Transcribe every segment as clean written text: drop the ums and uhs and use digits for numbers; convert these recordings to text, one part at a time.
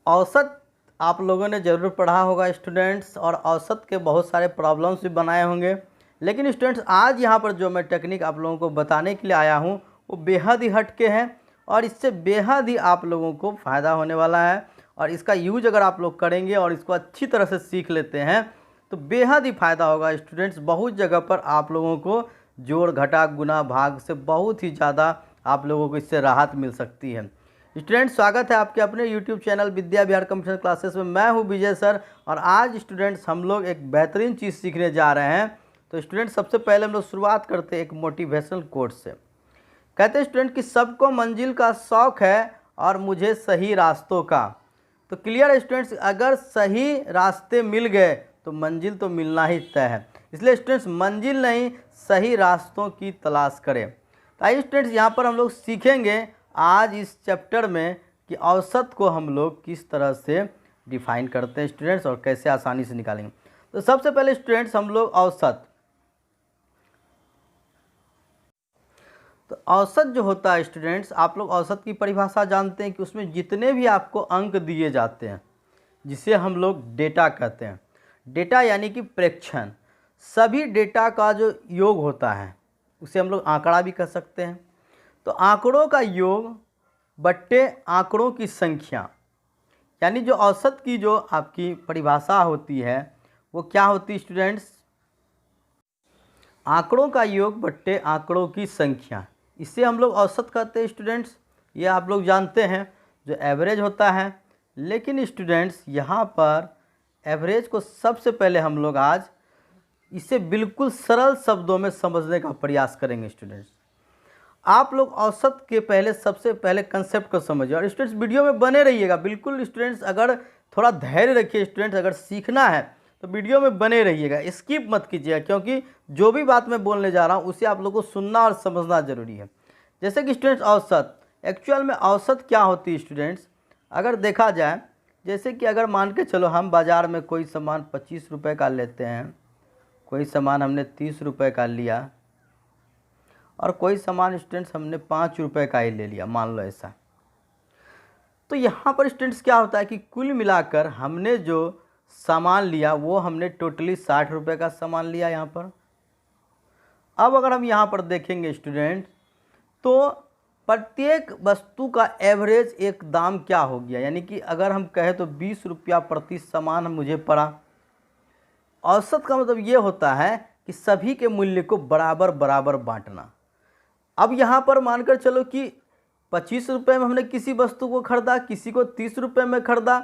औसत आप लोगों ने ज़रूर पढ़ा होगा स्टूडेंट्स, और औसत के बहुत सारे प्रॉब्लम्स भी बनाए होंगे। लेकिन स्टूडेंट्स आज यहाँ पर जो मैं टेक्निक आप लोगों को बताने के लिए आया हूँ वो बेहद ही हटके हैं, और इससे बेहद ही आप लोगों को फ़ायदा होने वाला है। और इसका यूज अगर आप लोग करेंगे और इसको अच्छी तरह से सीख लेते हैं तो बेहद ही फ़ायदा होगा स्टूडेंट्स। बहुत जगह पर आप लोगों को जोड़ घटा गुना भाग से बहुत ही ज़्यादा आप लोगों को इससे राहत मिल सकती है। स्टूडेंट्स स्वागत है आपके अपने YouTube channel Vidya Vihar computer classes में। मैं हूं विजय सर, और आज स्टूडेंट्स हम लोग एक बेहतरीन चीज़ सीखने जा रहे हैं। तो स्टूडेंट्स सबसे पहले हम लोग शुरुआत करते हैं एक मोटिवेशनल कोट से। कहते हैं स्टूडेंट कि सबको मंजिल का शौक़ है और मुझे सही रास्तों का। तो क्लियर है स्टूडेंट्स, अगर सही रास्ते मिल गए तो मंजिल तो मिलना ही तय है। इसलिए स्टूडेंट्स मंजिल नहीं, सही रास्तों की तलाश करें। तो आइए स्टूडेंट्स यहाँ पर हम लोग सीखेंगे आज इस चैप्टर में कि औसत को हम लोग किस तरह से डिफाइन करते हैं स्टूडेंट्स, और कैसे आसानी से निकालेंगे। तो सबसे पहले स्टूडेंट्स हम लोग औसत, तो औसत जो होता है स्टूडेंट्स, आप लोग औसत की परिभाषा जानते हैं कि उसमें जितने भी आपको अंक दिए जाते हैं जिसे हम लोग डेटा कहते हैं। डेटा यानी कि प्रेक्षण, सभी डेटा का जो योग होता है उसे हम लोग आंकड़ा भी कह सकते हैं। तो आंकड़ों का योग बट्टे आंकड़ों की संख्या, यानी जो औसत की जो आपकी परिभाषा होती है वो क्या होती है स्टूडेंट्स? आंकड़ों का योग बट्टे आंकड़ों की संख्या, इसे हम लोग औसत कहते हैं स्टूडेंट्स। ये आप लोग जानते हैं जो एवरेज होता है। लेकिन स्टूडेंट्स यहाँ पर एवरेज को सबसे पहले हम लोग आज इसे बिल्कुल सरल शब्दों में समझने का प्रयास करेंगे स्टूडेंट्स। आप लोग औसत के पहले सबसे पहले कंसेप्ट को समझिए, और स्टूडेंट्स वीडियो में बने रहिएगा बिल्कुल स्टूडेंट्स। अगर थोड़ा धैर्य रखिए स्टूडेंट्स, अगर सीखना है तो वीडियो में बने रहिएगा, स्किप मत कीजिएगा, क्योंकि जो भी बात मैं बोलने जा रहा हूँ उसे आप लोगों को सुनना और समझना जरूरी है। जैसे कि स्टूडेंट्स औसत, एक्चुअल में औसत क्या होती है स्टूडेंट्स? अगर देखा जाए, जैसे कि अगर मान के चलो हम बाज़ार में कोई सामान 25 रुपये का लेते हैं, कोई सामान हमने 30 रुपये का लिया, और कोई सामान स्टूडेंट्स हमने 5 रुपये का ही ले लिया, मान लो ऐसा। तो यहाँ पर स्टूडेंट्स क्या होता है कि कुल मिलाकर हमने जो सामान लिया वो हमने टोटली 60 रुपये का सामान लिया यहाँ पर। अब अगर हम यहाँ पर देखेंगे स्टूडेंट, तो प्रत्येक वस्तु का एवरेज एक दाम क्या हो गया, यानी कि अगर हम कहें तो 20 रुपया प्रति सामान मुझे पड़ा। औसत का मतलब ये होता है कि सभी के मूल्य को बराबर बराबर बांटना। अब यहाँ पर मानकर चलो कि 25 रुपये में हमने किसी वस्तु को खरीदा, किसी को 30 रुपये में खरीदा,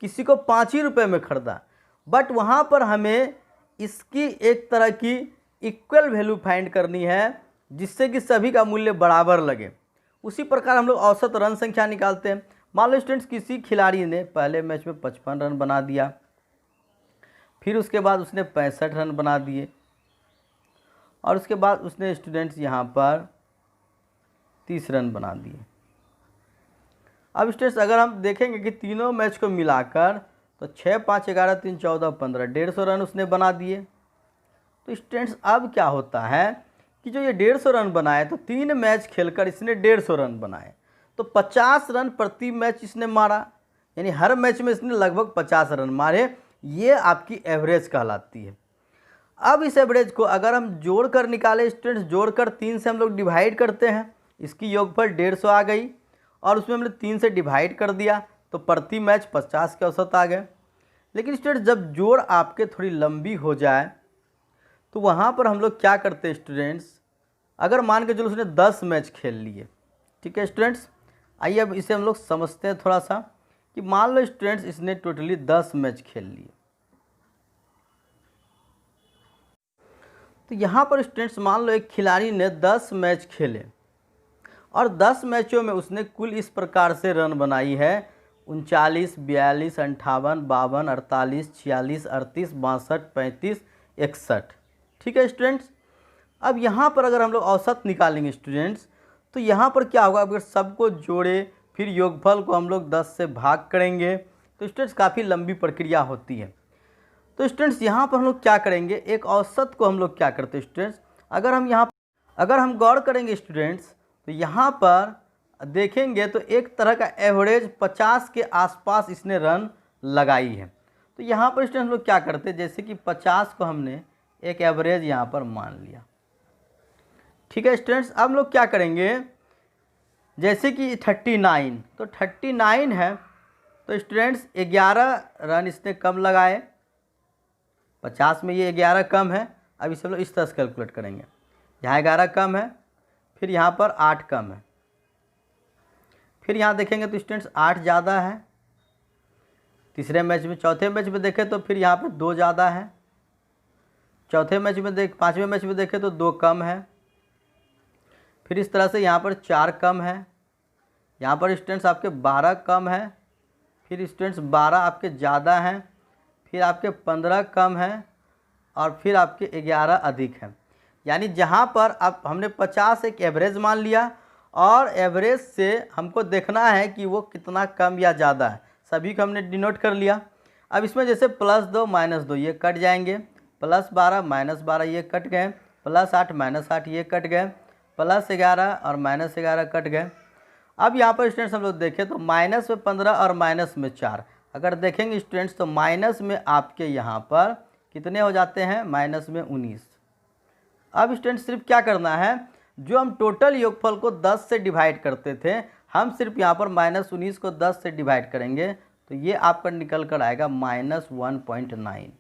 किसी को 5 ही रुपये में खरीदा, बट वहाँ पर हमें इसकी एक तरह की इक्वल वैल्यू फाइंड करनी है जिससे कि सभी का मूल्य बराबर लगे। उसी प्रकार हम लोग औसत रन संख्या निकालते हैं। मान लो स्टूडेंट्स किसी खिलाड़ी ने पहले मैच में 55 रन बना दिया, फिर उसके बाद उसने 65 रन बना दिए, और उसके बाद उसने स्टूडेंट्स यहाँ पर 30 रन बना दिए। अब स्टूडेंट्स अगर हम देखेंगे कि तीनों मैच को मिलाकर तो 6, 5, 11, 3, 14, 15, 150 रन उसने बना दिए। तो स्टूडेंट्स अब क्या होता है कि जो ये 150 रन बनाए, तो 3 मैच खेलकर इसने 150 रन बनाए, तो 50 रन प्रति मैच इसने मारा, यानी हर मैच में इसने लगभग 50 रन मारे। ये आपकी एवरेज कहलाती है। अब इस एवरेज को अगर हम जोड़कर निकालें स्टूडेंट्स, जोड़कर 3 से हम लोग डिवाइड करते हैं, इसकी योगफल 150 आ गई, और उसमें हमने 3 से डिवाइड कर दिया तो प्रति मैच 50 के औसत आ गए। लेकिन स्टूडेंट्स जब जोड़ आपके थोड़ी लंबी हो जाए तो वहाँ पर हम लोग क्या करते हैं स्टूडेंट्स, अगर मान के चलो उसने 10 मैच खेल लिए, ठीक है स्टूडेंट्स, आइए अब इसे हम लोग समझते हैं थोड़ा सा कि मान लो स्टूडेंट्स इसने टोटली 10 मैच खेल लिए। तो यहाँ पर स्टूडेंट्स मान लो एक खिलाड़ी ने 10 मैच खेले, और 10 मैचों में उसने कुल इस प्रकार से रन बनाई है 39, 42, 58, 52, 48, 46, 38, 62, 35, 61। ठीक है स्टूडेंट्स, अब यहाँ पर अगर हम लोग औसत निकालेंगे स्टूडेंट्स, तो यहाँ पर क्या होगा, अगर सबको जोड़े फिर योगफल को हम लोग 10 से भाग करेंगे तो स्टूडेंट्स काफ़ी लंबी प्रक्रिया होती है। तो स्टूडेंट्स यहाँ पर हम लोग क्या करेंगे, एक औसत को हम लोग क्या करते हैं स्टूडेंट्स, अगर हम गौर करेंगे स्टूडेंट्स, तो यहाँ पर देखेंगे तो एक तरह का एवरेज 50 के आसपास इसने रन लगाई है। तो यहाँ पर स्टूडेंट हम लोग क्या करते हैं, जैसे कि 50 को हमने एक एवरेज यहाँ पर मान लिया। ठीक है स्टूडेंट्स, अब हम लोग क्या करेंगे, जैसे कि 39, तो 39 है तो स्टूडेंट्स 11 रन इसने कम लगाए, 50 में ये 11 कम है। अब इसे हम लोग इस तरह से कैलकुलेट करेंगे, यहाँ 11 कम है, फिर यहाँ पर 8 कम है, फिर यहाँ देखेंगे तो स्टूडेंट्स 8 ज़्यादा है तीसरे मैच में। चौथे मैच में देखें तो फिर यहाँ पे 2 ज़्यादा है, चौथे मैच में पाँचवें मैच में देखें तो 2 कम है, फिर इस तरह से यहाँ पर 4 कम है, यहाँ पर स्टूडेंट्स आपके 12 कम है, फिर स्टूडेंट्स 12 आपके ज़्यादा हैं, फिर आपके 15 कम है, और फिर आपके 11 अधिक हैं। यानी जहाँ पर आप हमने 50 एक एवरेज मान लिया, और एवरेज से हमको देखना है कि वो कितना कम या ज़्यादा है, सभी को हमने डिनोट कर लिया। अब इसमें जैसे +2 -2 ये कट जाएंगे, +12 -12 ये कट गए, +8 -8 ये कट गए, +11 और -11 कट गए। अब यहाँ पर स्टूडेंट्स हम लोग देखें तो माइनस में 15 और माइनस में 4 अगर देखेंगे स्टूडेंट्स तो माइनस में आपके यहाँ पर कितने हो जाते हैं, माइनस में 19। अब स्टूडेंट्स सिर्फ क्या करना है, जो हम टोटल योगफल को 10 से डिवाइड करते थे, हम सिर्फ यहाँ पर -19 को 10 से डिवाइड करेंगे तो ये आपका निकल कर आएगा -1.9।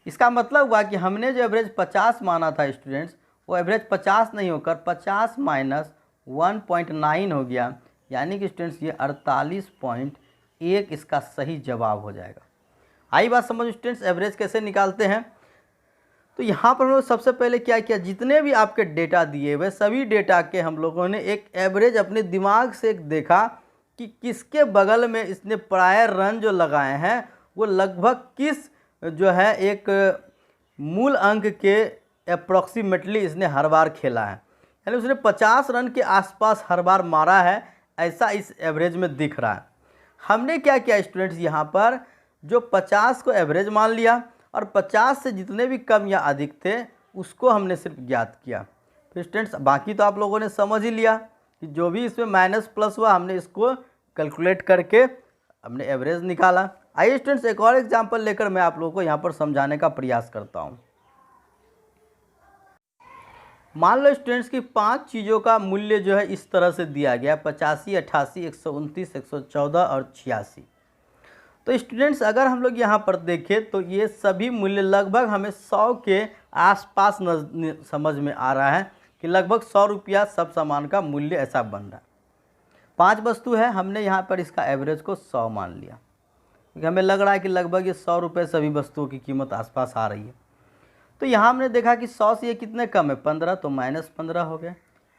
इसका मतलब हुआ कि हमने जो एवरेज 50 माना था स्टूडेंट्स, वो एवरेज 50 नहीं होकर 50 - 1.9 हो गया, यानी कि स्टूडेंट्स ये 48.1 इसका सही जवाब हो जाएगा। आई बात समझ स्टूडेंट्स, एवरेज कैसे निकालते हैं। तो यहाँ पर हम लोग सबसे पहले क्या किया, जितने भी आपके डेटा दिए हुए सभी डेटा के हम लोगों ने एक एवरेज अपने दिमाग से एक देखा कि किसके बगल में इसने प्रायर रन जो लगाए हैं वो लगभग किस जो है एक मूल अंक के अप्रॉक्सीमेटली इसने हर बार खेला है, यानी उसने 50 रन के आसपास हर बार मारा है, ऐसा इस एवरेज में दिख रहा है। हमने क्या किया स्टूडेंट्स, यहाँ पर जो 50 को एवरेज मान लिया और 50 से जितने भी कम या अधिक थे उसको हमने सिर्फ ज्ञात किया। फिर स्टूडेंट्स बाकी तो आप लोगों ने समझ ही लिया कि जो भी इसमें माइनस प्लस हुआ हमने इसको कैलकुलेट करके हमने एवरेज निकाला। आइए स्टूडेंट्स एक और एग्जांपल लेकर मैं आप लोगों को यहाँ पर समझाने का प्रयास करता हूँ। मान लो स्टूडेंट्स की 5 चीज़ों का मूल्य जो है इस तरह से दिया गया, 85, 88, 129, 114 और 86। तो स्टूडेंट्स अगर हम लोग यहाँ पर देखें तो ये सभी मूल्य लगभग हमें 100 के आसपास समझ में आ रहा है कि लगभग 100 रुपया सब सामान का मूल्य ऐसा बन रहा है। 5 वस्तु है, हमने यहाँ पर इसका एवरेज को 100 मान लिया क्योंकि हमें लग रहा है कि लगभग ये 100 रुपये सभी वस्तुओं की कीमत आसपास आ रही है। तो यहाँ हमने देखा कि 100 से ये कितने कम है, 15, तो -15 हो गए,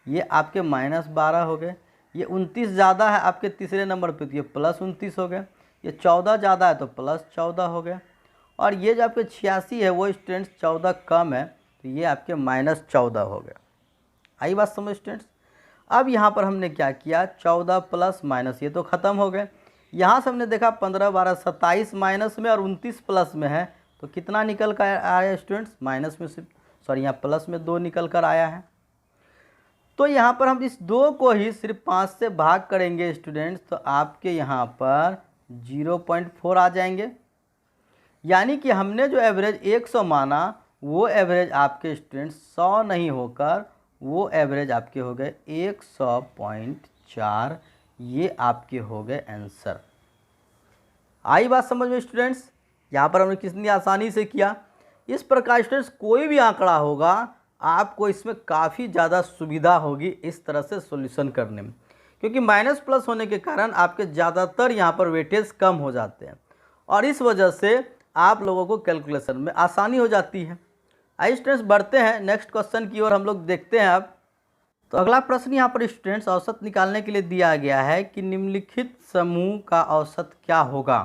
ये आपके -12 हो गए, ये 29 ज़्यादा है आपके तीसरे नंबर पे तो ये +29 हो गए, ये 14 ज़्यादा है तो +14 हो गया, और ये जो आपके 86 है वो स्टूडेंट्स 14 कम है तो ये आपके -14 हो गया। आई बात समझ स्टूडेंट्स। अब यहाँ पर हमने क्या किया, 14 प्लस माइनस ये तो ख़त्म हो गए, यहाँ से हमने देखा 15, 12, 27 माइनस में और 29 प्लस में है तो कितना निकल कर आया स्टूडेंट्स, माइनस में सिर्फ सॉरी यहाँ प्लस में 2 निकल कर आया है। तो यहाँ पर हम इस 2 को ही सिर्फ 5 से भाग करेंगे स्टूडेंट्स तो आपके यहाँ पर 0.4 आ जाएंगे, यानी कि हमने जो एवरेज 100 माना वो एवरेज आपके स्टूडेंट्स 100 नहीं होकर वो एवरेज आपके हो गए 100.4, ये आपके हो गए आंसर। आई बात समझ में स्टूडेंट्स। यहाँ पर हमने कितनी आसानी से किया। इस प्रकार स्टूडेंट्स कोई भी आंकड़ा होगा आपको इसमें काफ़ी ज़्यादा सुविधा होगी इस तरह से सॉल्यूशन करने में, क्योंकि माइनस प्लस होने के कारण आपके ज़्यादातर यहाँ पर वेटेज कम हो जाते हैं और इस वजह से आप लोगों को कैलकुलेशन में आसानी हो जाती है। आइए स्टूडेंट्स बढ़ते हैं नेक्स्ट क्वेश्चन की ओर, हम लोग देखते हैं अब। तो अगला प्रश्न यहाँ पर स्टूडेंट्स औसत निकालने के लिए दिया गया है कि निम्नलिखित समूह का औसत क्या होगा।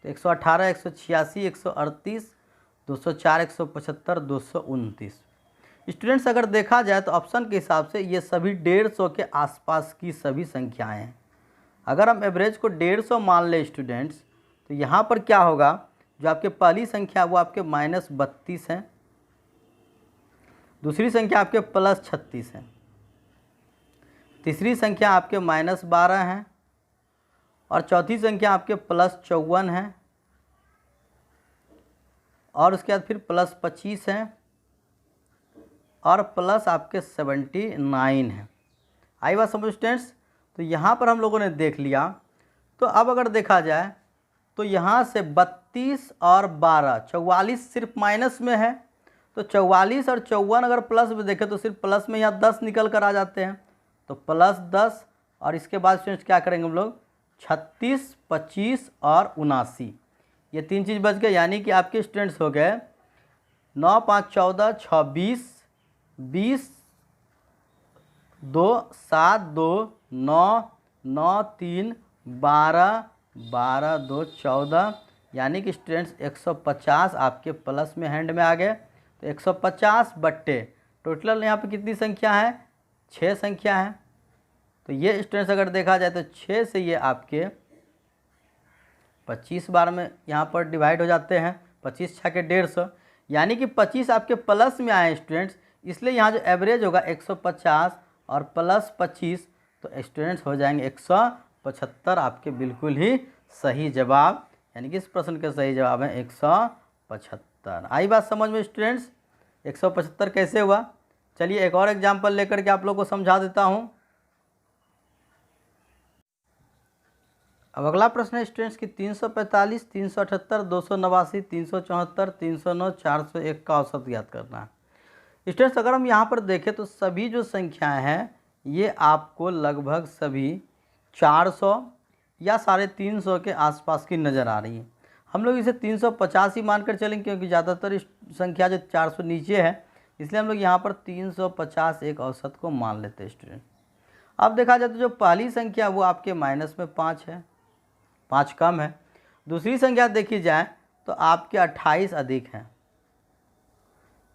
तो 118, 186, 138, 204, 175, 229। स्टूडेंट्स अगर देखा जाए तो ऑप्शन के हिसाब से ये सभी 150 के आसपास की सभी संख्याएं हैं। अगर हम एवरेज को 150 मान लें स्टूडेंट्स तो यहाँ पर क्या होगा, जो आपके पहली संख्या वो आपके -32 है, दूसरी संख्या आपके +36 है, तीसरी संख्या आपके -12 है और चौथी संख्या आपके +54 है और उसके बाद फिर +25 है और प्लस आपके 79 है। आई बात समझ स्टूडेंट्स। तो यहाँ पर हम लोगों ने देख लिया। तो अब अगर देखा जाए तो यहाँ से 32 और 12 44 सिर्फ माइनस में है, तो 44 और 54 अगर प्लस में देखें तो सिर्फ प्लस में यहाँ 10 निकल कर आ जाते हैं, तो +10 और इसके बाद स्टूडेंट्स क्या करेंगे हम लोग 36, 25 और 79, ये 3 चीज़ बच गए। यानी कि आपके स्टूडेंट्स हो गए 9, 5, 14, 26, 20, 2, 7, 2, 9, 9, 3, 12, 12, 2, 14, यानी कि स्टूडेंट्स 150 आपके प्लस में हैंड में आ गए। तो 150 बट्टे टोटल यहाँ पे कितनी संख्या है, 6 संख्या है। तो ये स्टूडेंट्स अगर देखा जाए तो 6 से ये आपके 25 बार में यहाँ पर डिवाइड हो जाते हैं, 25 छः के 150, यानी कि 25 आपके प्लस में आए स्टूडेंट्स, इसलिए यहाँ जो एवरेज होगा 150 और प्लस 25, तो स्टूडेंट्स हो जाएंगे 175 आपके बिल्कुल ही सही जवाब, यानी कि इस प्रश्न का सही जवाब है 175। आई बात समझ में स्टूडेंट्स, 175 कैसे हुआ। चलिए एक और एग्जाम्पल लेकर के आप लोग को समझा देता हूँ। अब अगला प्रश्न है स्टूडेंट्स की 345, 378, 289, 374, 309, 401 का औसत ज्ञात करना है। स्टूडेंट्स अगर हम यहाँ पर देखें तो सभी जो संख्याएं हैं ये आपको लगभग सभी 400 या 350 के आसपास की नज़र आ रही है। हम लोग इसे 350 ही मानकर चलेंगे क्योंकि ज़्यादातर संख्या जो 400 नीचे है, इसलिए हम लोग यहाँ पर 350 एक औसत को मान लेते हैं स्टूडेंट। अब देखा जाए तो जो पहली संख्या वो आपके माइनस में 5 है, 5 कम है। दूसरी संख्या देखी जाए तो आपके 28 अधिक हैं।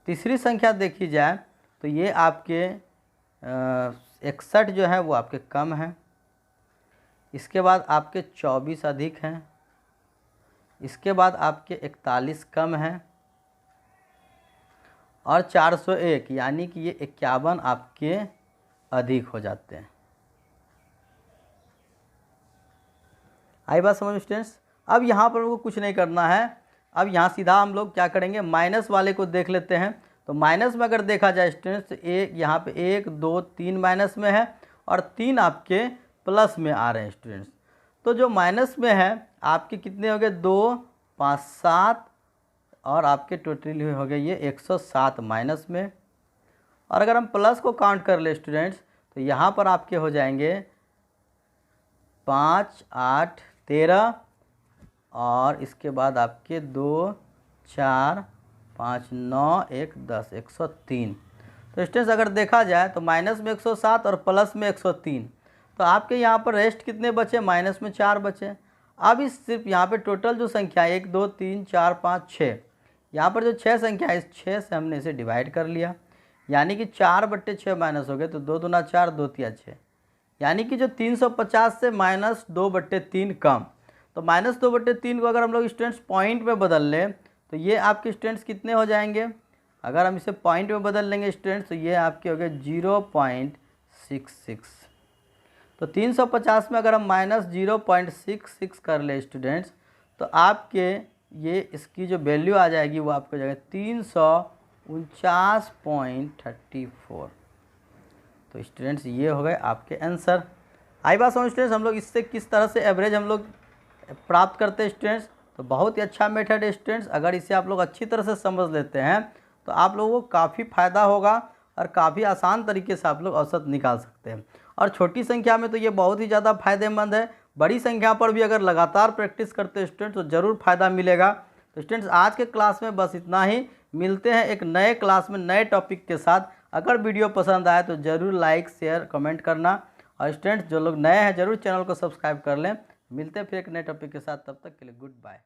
तीसरी संख्या देखी जाए तो ये आपके 61 जो है वो आपके कम है। इसके बाद आपके 24 अधिक हैं। इसके बाद आपके 41 कम हैं और 401 यानी कि ये 51 आपके अधिक हो जाते हैं। आई बात समझ स्टूडेंट्स। अब यहाँ पर वो कुछ नहीं करना है, अब यहाँ सीधा हम लोग क्या करेंगे माइनस वाले को देख लेते हैं। तो माइनस में अगर देखा जाए स्टूडेंट्स तो एक यहाँ पे 1, 2, 3 माइनस में है और 3 आपके प्लस में आ रहे हैं स्टूडेंट्स। तो जो माइनस में है आपके कितने हो गए 2, 5, 7 और आपके टोटल हो गए ये 107 माइनस में। और अगर हम प्लस को काउंट कर ले स्टूडेंट्स तो यहाँ पर आपके हो जाएंगे 5, 8, 13 और इसके बाद आपके 2, 4, 5, 9, 1, 10, 103। तो स्टूडेंट्स अगर देखा जाए तो माइनस में 107 और प्लस में 103, तो आपके यहाँ पर रेस्ट कितने बचे, माइनस में 4 बचे। अब इस सिर्फ यहाँ पे टोटल जो संख्या है 1, 2, 3, 4, 5, 6, यहाँ पर जो 6 संख्या है इस 6 से हमने इसे डिवाइड कर लिया, यानी कि 4/6 माइनस हो गए। तो 2 दूना 4, 2 तिया 6, यानी कि जो 350 से -2/3 कम। तो -2/3 को अगर हम लोग स्टूडेंट्स पॉइंट में बदल लें तो ये आपके स्टूडेंट्स कितने हो जाएंगे। अगर हम इसे पॉइंट में बदल लेंगे स्टूडेंट्स तो ये आपके हो गए 0.66। तो 350 में अगर हम -0.66 कर ले स्टूडेंट्स तो आपके ये इसकी जो वैल्यू आ जाएगी वो आपको हो जाएगा 349.34। तो स्टूडेंट्स ये हो गए आपके आंसर। आई बात समझ स्टूडेंट्स, हम लोग इससे किस तरह से एवरेज हम लोग प्राप्त करते हैं स्टूडेंट्स। तो बहुत ही अच्छा मेथड है स्टूडेंट्स, अगर इसे आप लोग अच्छी तरह से समझ लेते हैं तो आप लोगों को काफ़ी फ़ायदा होगा और काफ़ी आसान तरीके से आप लोग औसत निकाल सकते हैं। और छोटी संख्या में तो ये बहुत ही ज़्यादा फायदेमंद है, बड़ी संख्या पर भी अगर लगातार प्रैक्टिस करते हैं स्टूडेंट्स तो ज़रूर फ़ायदा मिलेगा। तो स्टूडेंट्स आज के क्लास में बस इतना ही, मिलते हैं एक नए क्लास में नए टॉपिक के साथ। अगर वीडियो पसंद आए तो ज़रूर लाइक, शेयर, कमेंट करना और स्टूडेंट्स जो लोग नए हैं ज़रूर चैनल को सब्सक्राइब कर लें। मिलते हैं फिर एक नए टॉपिक के साथ, तब तक के लिए गुड बाय।